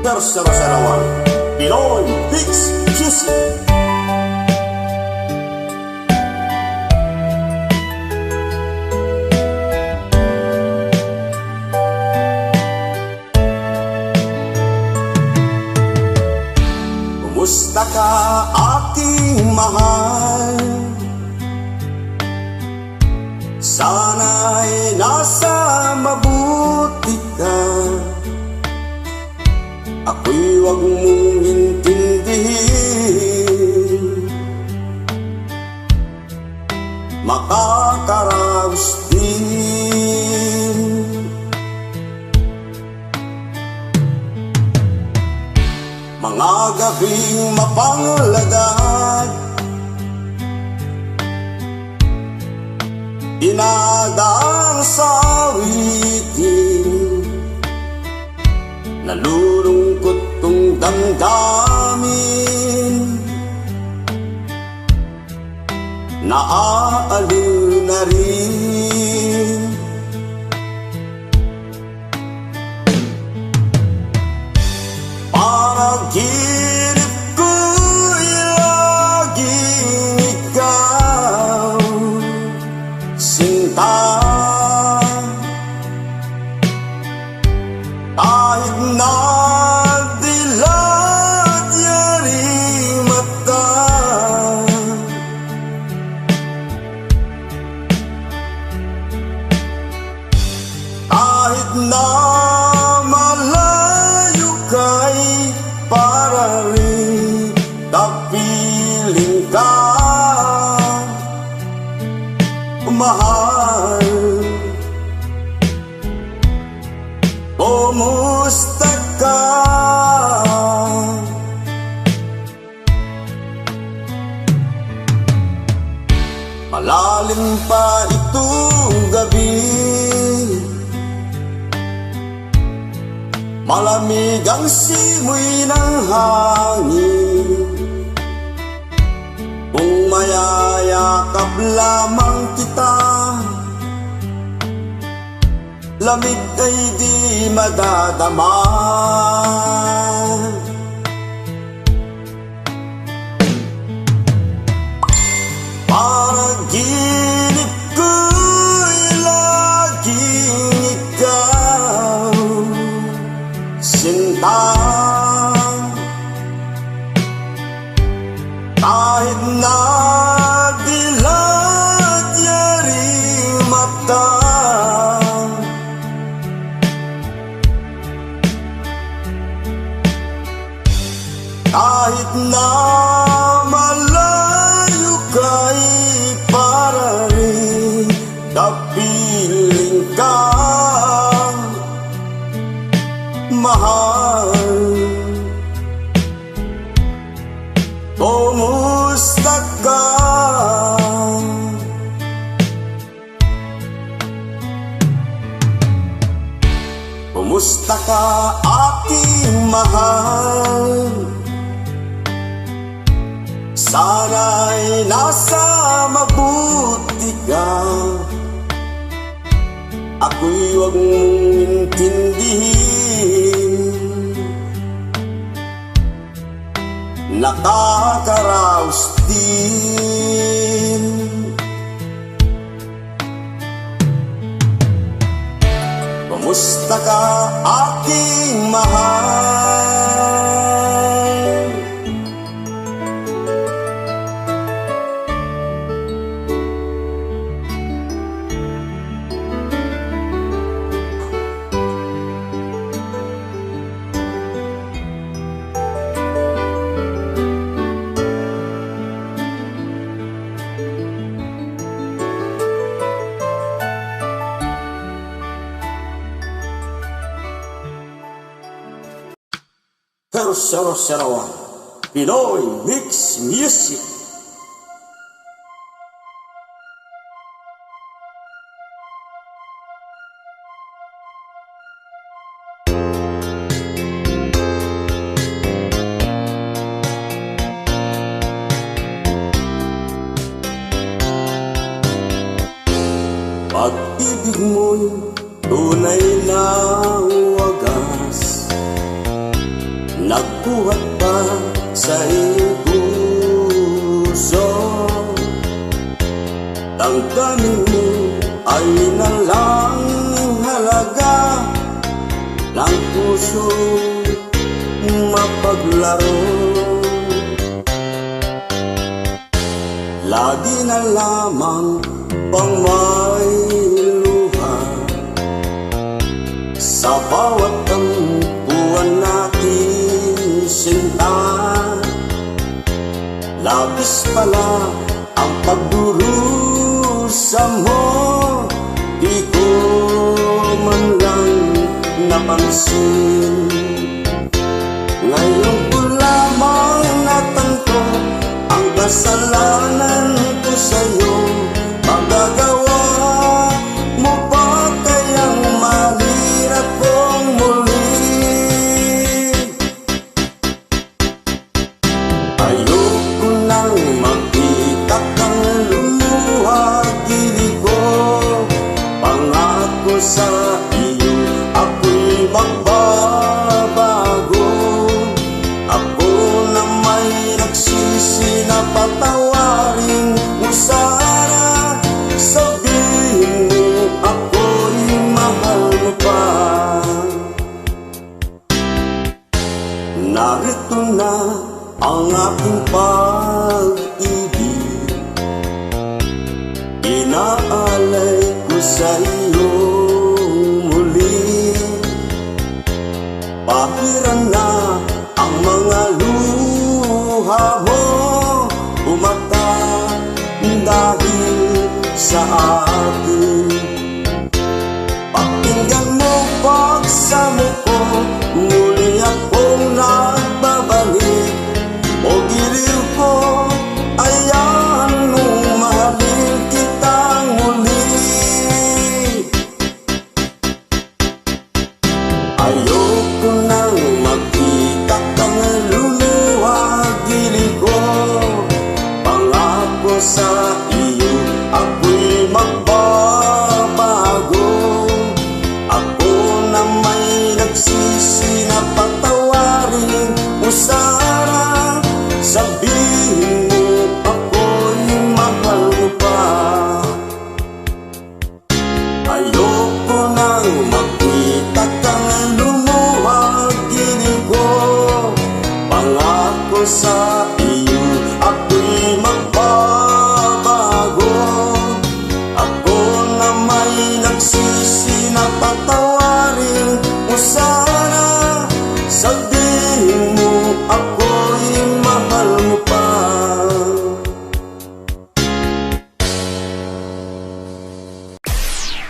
Persero-serawan Pinoy Mix Music. Kumusta ka aking mahal? Sana'y nasa mabuti ka. Ako'y huwag mong intindihin, makakaraos din. Mga gabing mapanglagat, dinadaan sa awitin, nalulungkot kong damdamin, naaaliw na rin. Panaginip ko'y laging ikaw, sinta. Kahit na dilat yaring mata, kahit na malayo ka'y para rin kapiling ka, mahal. Kumusta ka? Malalim pa itong gabi, malamig ang simoy ng hangin. Kung mayayakap lamang kita, lamig ay di madadama. Panaginip ko'y laging ikaw, sinta. Kahit na dilat yaring mata, kahit na malayo ka'y para rin kapiling ka, mahal. Kumusta ka? Kumusta ka aking mahal? Sana'y nasa mabuti ka. Ako'y huwag mong intindihin, nakakaraos din. Kumusta ka aking mahal? Persero-serawan Pinoy Mix Music. Pag-ibig mo'y tunay na wagas, nagbuhat pa sa iyong puso. Damdamin mo ay nalang halaga ng puso mapaglaro. Lagi na lamang pang may luha sa bawat tampuan natin, sinta. Labis pala ang pagdurusa mo, di ko man lang napansin. Ngayon ko lamang natanto ang kasalanan ko sa'yo. Magagawa mo ba kayang mahirap kong muli? Ayoko nang makita kang lumuha, gilid ko. Pangako sa iyo ako'y magbabago. Ako na may nagsisi na patawarin mo sana. Sabihin mo ako'y mahal mo pa. Narito na ang aking pag-ibig, inaalay ko sa iyo muli. Pahiran na ang mga luha mo, umata dahil sa akin. Pakinggan mo pagsamo ko, muli akong nagbabalik. O giliw ko, ayan mong mahalin kitang muli. Ayoko nang makita kang luluha, gilid ko. Pangako sa iyo ako'y magbabago. Ako na may nagsisi na patawarin mo sana. Sabihin mo ako'y mahal mo pa. Ayoko nang makita kang lumuha, gilid ko. Pangako sa iyo ako'y magbabago. Ako na may nagsisi na patawarin mo sana. Sabihin mo ako'y mahal mo pa.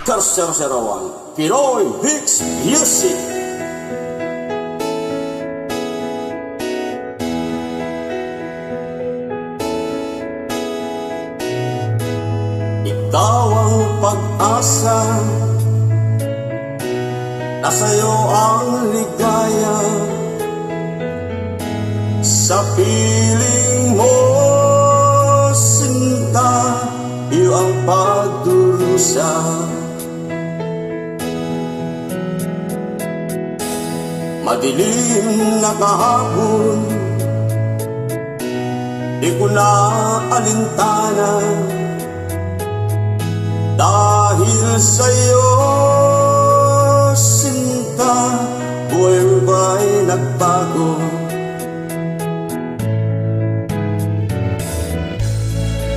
Karsero-seroan Pinoy Mix Music. Ikaw ang pag-asa, nasa'yo ang ligaya. Sa piling mo, sinta, iyo ang pagdurusa. Madilim na kahapon, di ko na alintana. Dahil sa'yo, sinta, buhay ba'y nagbago?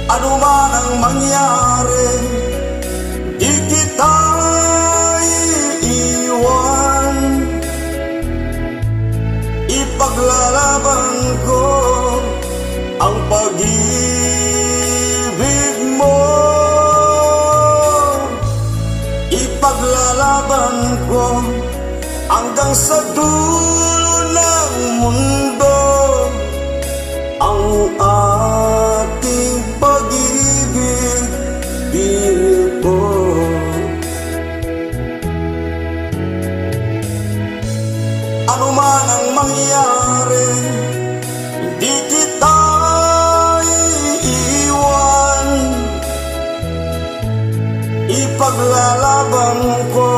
Ano man ang mangyari, di kita iiwan. Ipaglalaban ko ang pag-ibig mo. Ipaglalaban ko hanggang sa dulo ng mundo ang ating pag-ibig, piling ko. Ano man ang mangyari, hindi kita iiwan. Ipaglalaban ko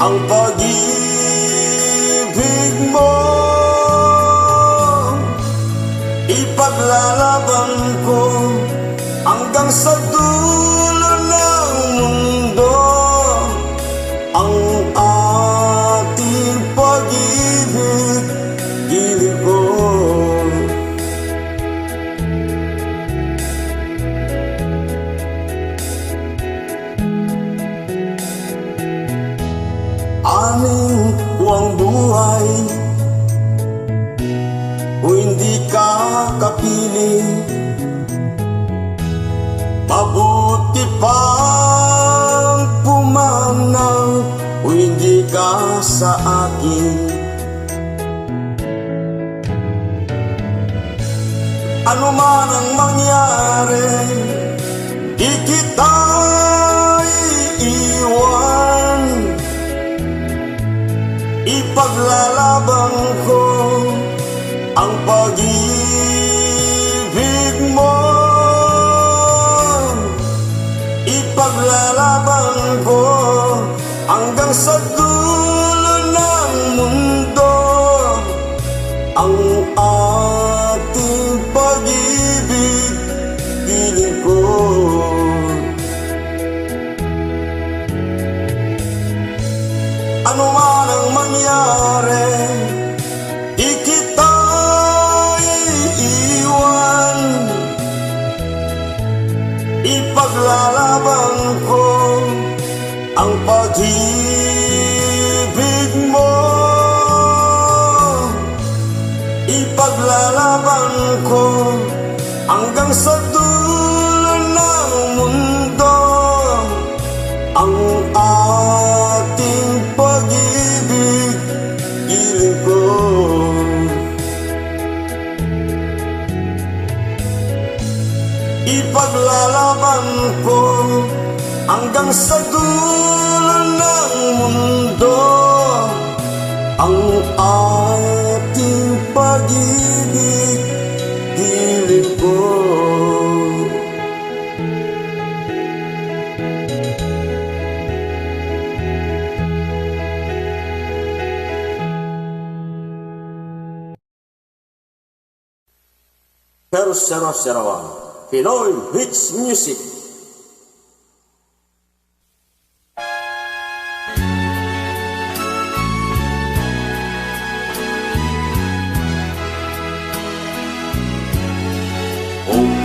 ang pag-ibig mo. buhay kung hindi ka kapili. Mabuti pang pumanaw kung hindi ka sa akin. Ano man ang mangyari, di kita iiwan. Ipaglalaban ko ang pag-ibig mo. Ipaglalaban ko hanggang sa dulo ng mundo ang ating pag-ibig, piling ko. Ano man ang mangyari, di kita iiwan. Ipaglalaban ko ang pag-ibig mo. Ipaglalaban ko hanggang sa dulo ng mundo ang ating pag-ibig, piling ko. Ipaglalaban ko hanggang sa dulo ng mundo ang ating pag-ibig, piling ko. Pero 001 Pinoy Hits Music.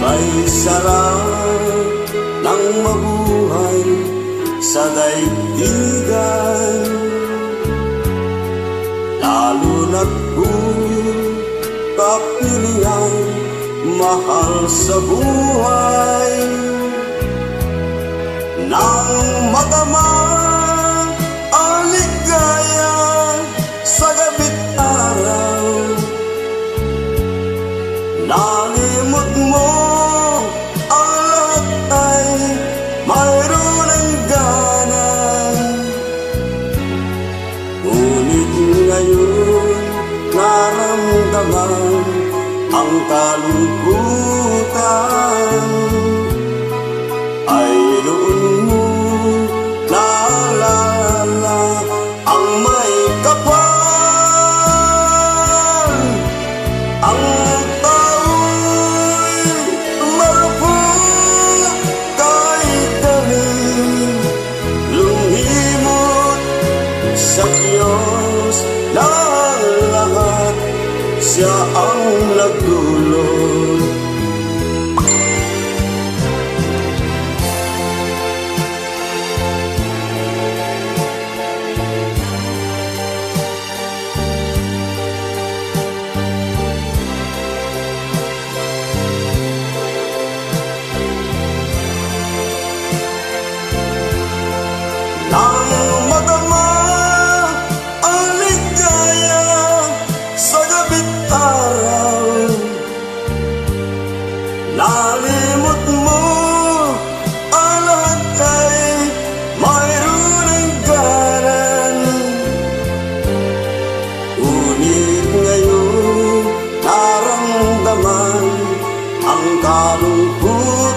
Kay sarap ng mabuhay sa daigdigan, lalo na't kung kapilian mahal sa buhay. Nang matamang ang ligaya sa gabi't araw, nalimot mo ang lahat ay mayroon ang gana. Ngunit ngayon naramdaman ang kalungkutan. Ay noon mo naalala ang may kapal. Ang siya ang nagdulot. Nang madama ang ligaya sa gabi't araw, nalimot mo ang lahat ay mayroon ang ganan. Ngunit ngayon naramdaman ang kalungkutan.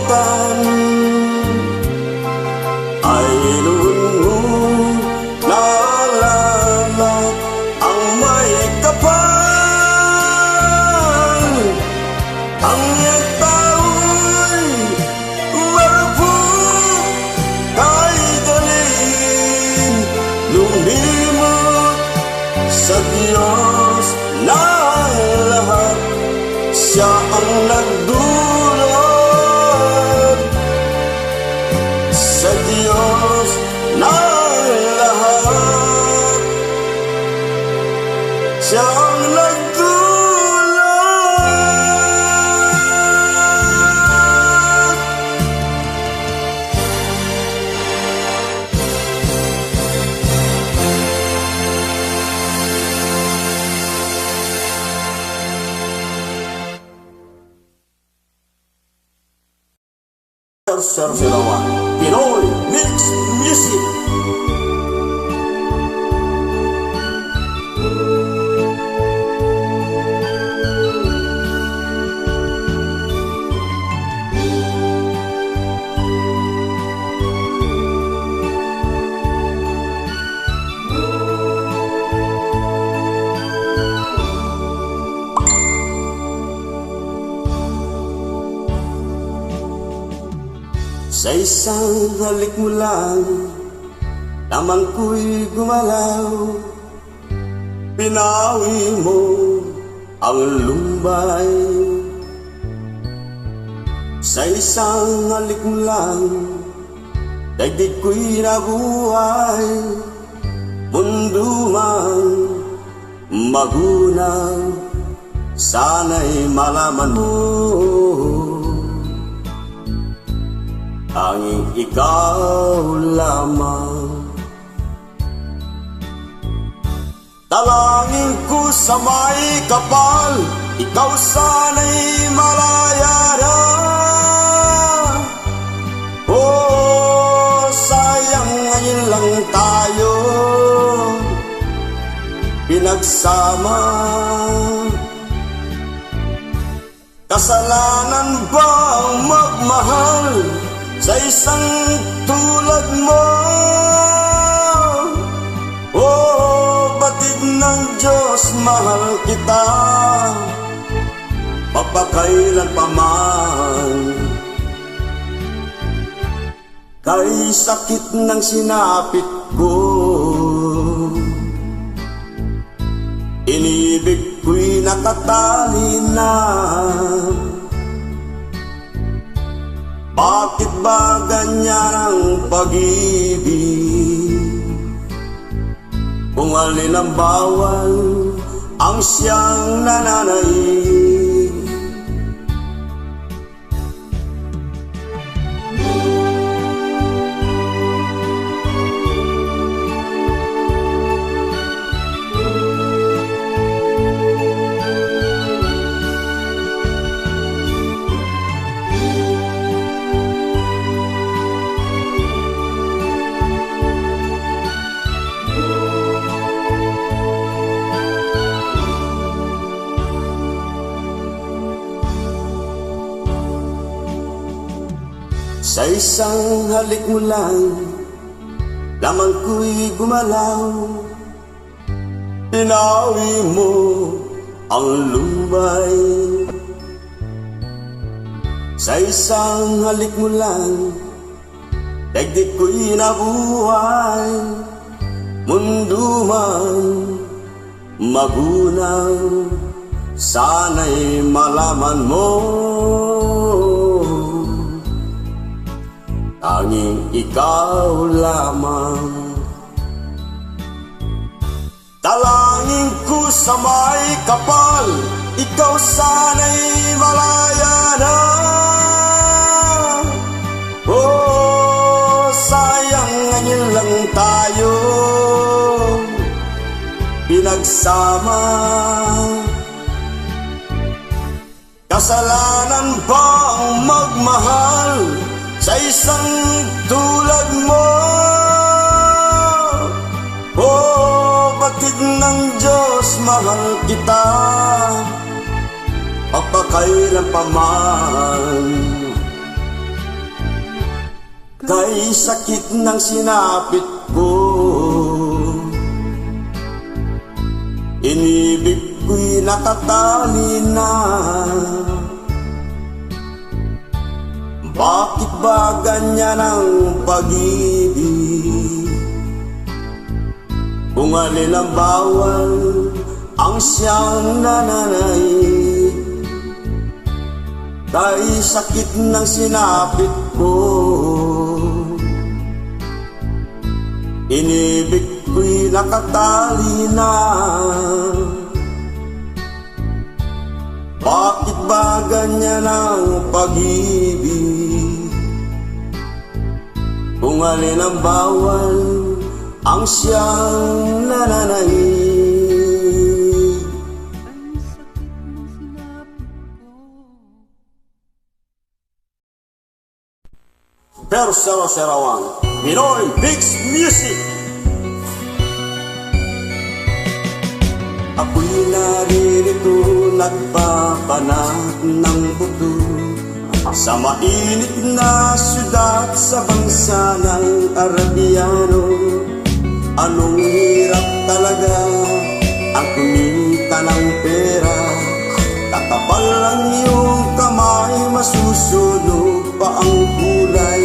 Ay noon mo naalala ang may kapal. Ang tao'y marupok kay galing, lumimot sa Diyos na lahat. Siya ang nagdulot sa Diyos na lahat. siyang nagdulot. Sir Silawan, Pinoy Mix Music. Sa isang halik mo lang, lamang ko'y gumalaw. Pinawi mo ang lumbay. Sa isang halik mo lang, daigdig ko'y nabuhay. Mundo man magunaw, sana'y malaman mo tanging ikaw lamang. Dalangin ko sa may kapal, ikaw sana'y malaya na. Oh, sayang ngayon lang tayo pinagsama. Kasalanan ba ang magmahal sa isang tulad mo? Oh, batid ng Diyos, mahal kita papakailan pa man. Kay sakit ng sinapit ko, inibig ko'y nakatali na. Bakit ba ganyan ang pag-ibig? Kung alin ang bawal, ang siyang nananaig. Sa isang halik mo lang, lamang ko'y gumalaw. Pinawi mo ang lumbay. Sa isang halik mo lang, daigdig ko'y nabuhay. Mundo man magunaw, sana'y malaman mo tanging ikaw lamang. Dalangin ko sa may kapal, ikaw sana'y malaya na. Oh, sayang ngayon lang tayo pinagsama. Kasalanan ba ang magmahal sa isang tulad mo? Oh, batid ng Diyos, mahal kita papakailan pa man. Kay sakit ng sinapit ko, inibig ko'y nakatali na. Bakit ba ganyan ang pag-ibig? Kung alin ang bawal, ang siyang nananaig. Kay sakit ng sinapit ko, inibig ko'y nakatali na. na ng pag-ibig. Kung alin ang bawal, ang siyang nananaig. Pero 001 Pinoy Mix Music. Ako'y naririto, nagpapanat ng buto sa mainit na syudad sa bansa ng Arabiano. Anong hirap talaga ang kumita ng pera. Kakapal ang iyong kamay, masusunog pa ang kulay.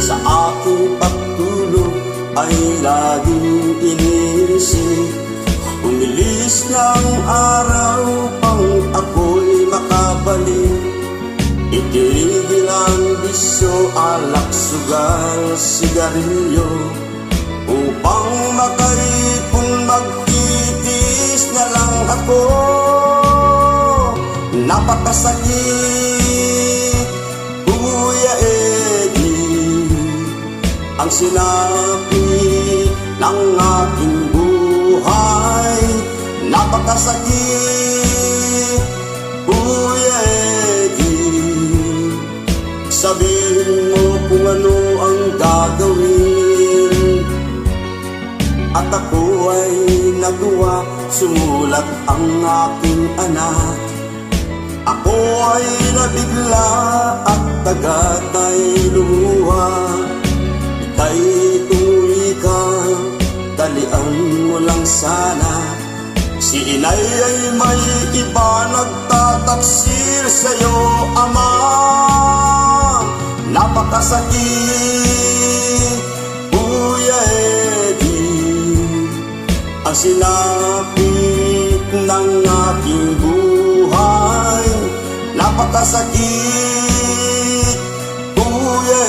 Sa aking pagtulog ay laging iniisip, umilis ng araw pang ako'y makabalik. Itigil ang bisyo, alak, sugal, sigarilyo, upang makaipon, magtitiis na lang ako. Napakasakit, Kuya Eddie, ang sinapit ng aking buhay. Napakasakit, Kuya Eddie, sabihin mo kung ano ang gagawin. At ako ay natuwa, sumulat ang aking anak. Ako ay nabigla at agad ay lumuha. Ika'y umuwi ka, dalian mo lang sana. Si inay ay may iba, nagtataksir sa'yo, ama. Napakasakit, Kuya Eddie, ang sinapit ng aking buhay. Napakasakit, Kuya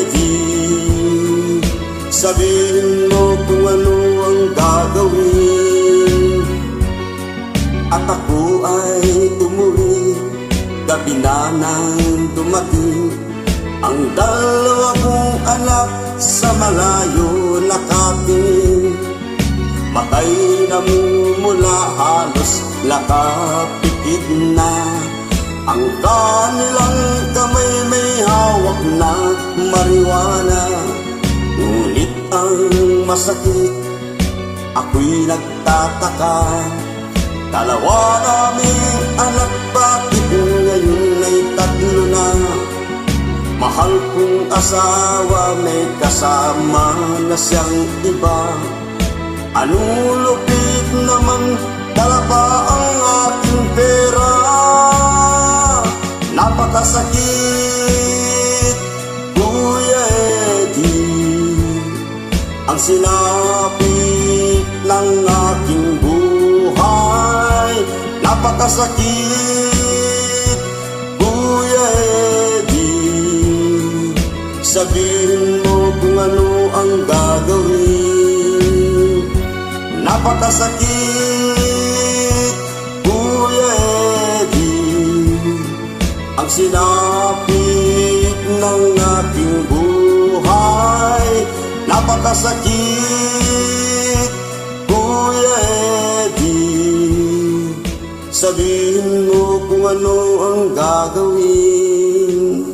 Eddie, sabihin mo kung ano ang gagawin. At ako ay umuwi, gabi na nang dumating ang dalawa kong anak sa malayo nakatingin. Matay namumula, halos nakapikit na. Ang kanilang kamay may hawak na marijuana. Ngunit ang masakit, ako'y nagtataka. Dalawa naming anak, bakit ngayon ay tatlo na? Mahal kong asawa, may kasama na siyang iba. Anong lupit naman, dala pa ang aking pera. Napakasakit, Kuya Eddie, ang sinapit ng aking buhay. Napakasakit, Kuya Eddie, sabihin mo kung ano ang gagawin. Napakasakit, Kuya Eddie, ang sinapit ng aking buhay. Napakasakit, Kuya Eddie, sabihin mo kung ano ang gagawin.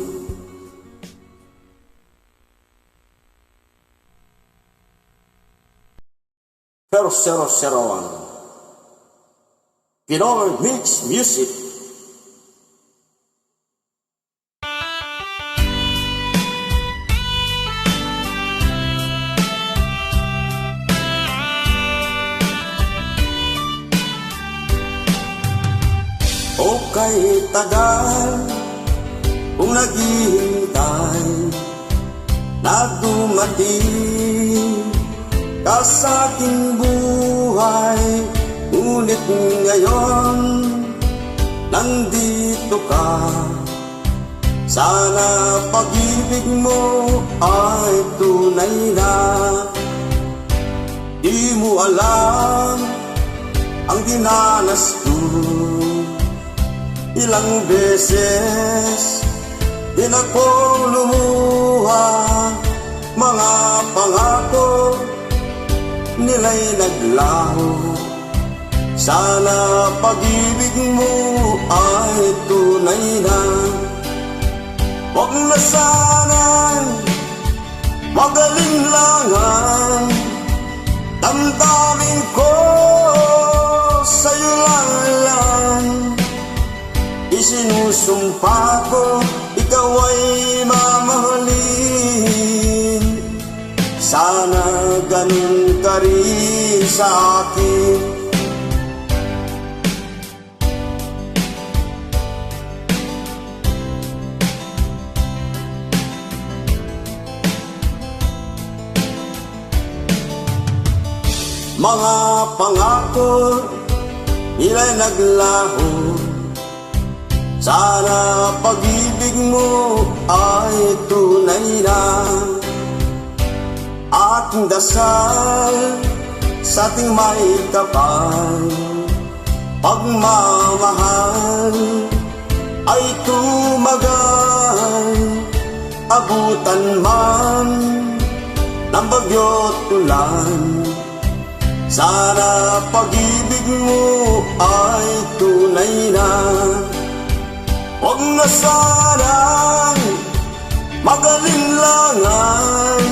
Pero 001 Pinoy Mix Music. O kay tagal kung naghihintay na dumating ka sa aking buhay, ngunit ngayon nandito ka. Sana pag-ibig mo ay tunay na. Di mo alam ang dinanas ko, Ilang beses din ako lumuha, mga pangako nila'y naglaho. Sana pag-ibig mo ay tunay na, huwag na sanang magalinlangan. Damdamin ko sa'yo lang, isinusumpa ko ikaw ay mamahalin. Sana ganun ka rin sa akin. Mga pangako nila'y naglaho, sana pag-ibig mo ay tunay na. Aking dasal sa ating may kapal, pagmamahal ay tumagal. Abutan man ng bagyo't ulan, sana pag-ibig mo ay tunay na. Huwag na sanang magalinlangan.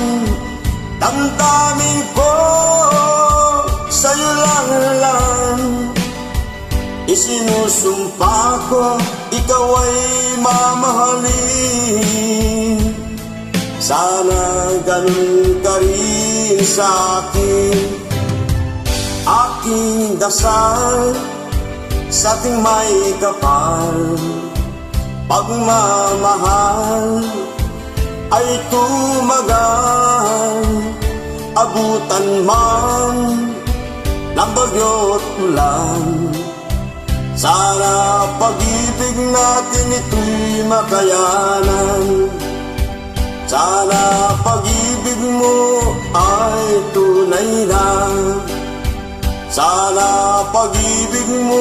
Damdamin ko sa'yo lang, isinusumpa ko ikaw ay mamahalin. Sana ganun ka rin sa akin. Aking dasal sa ating may kapal, pagmamahal ay tumagal. Abutan man ng bagyo't ulan, sana pag-ibig natin ito'y makayanan. Sana pag-ibig mo ay tunay na, sana pag-ibig mo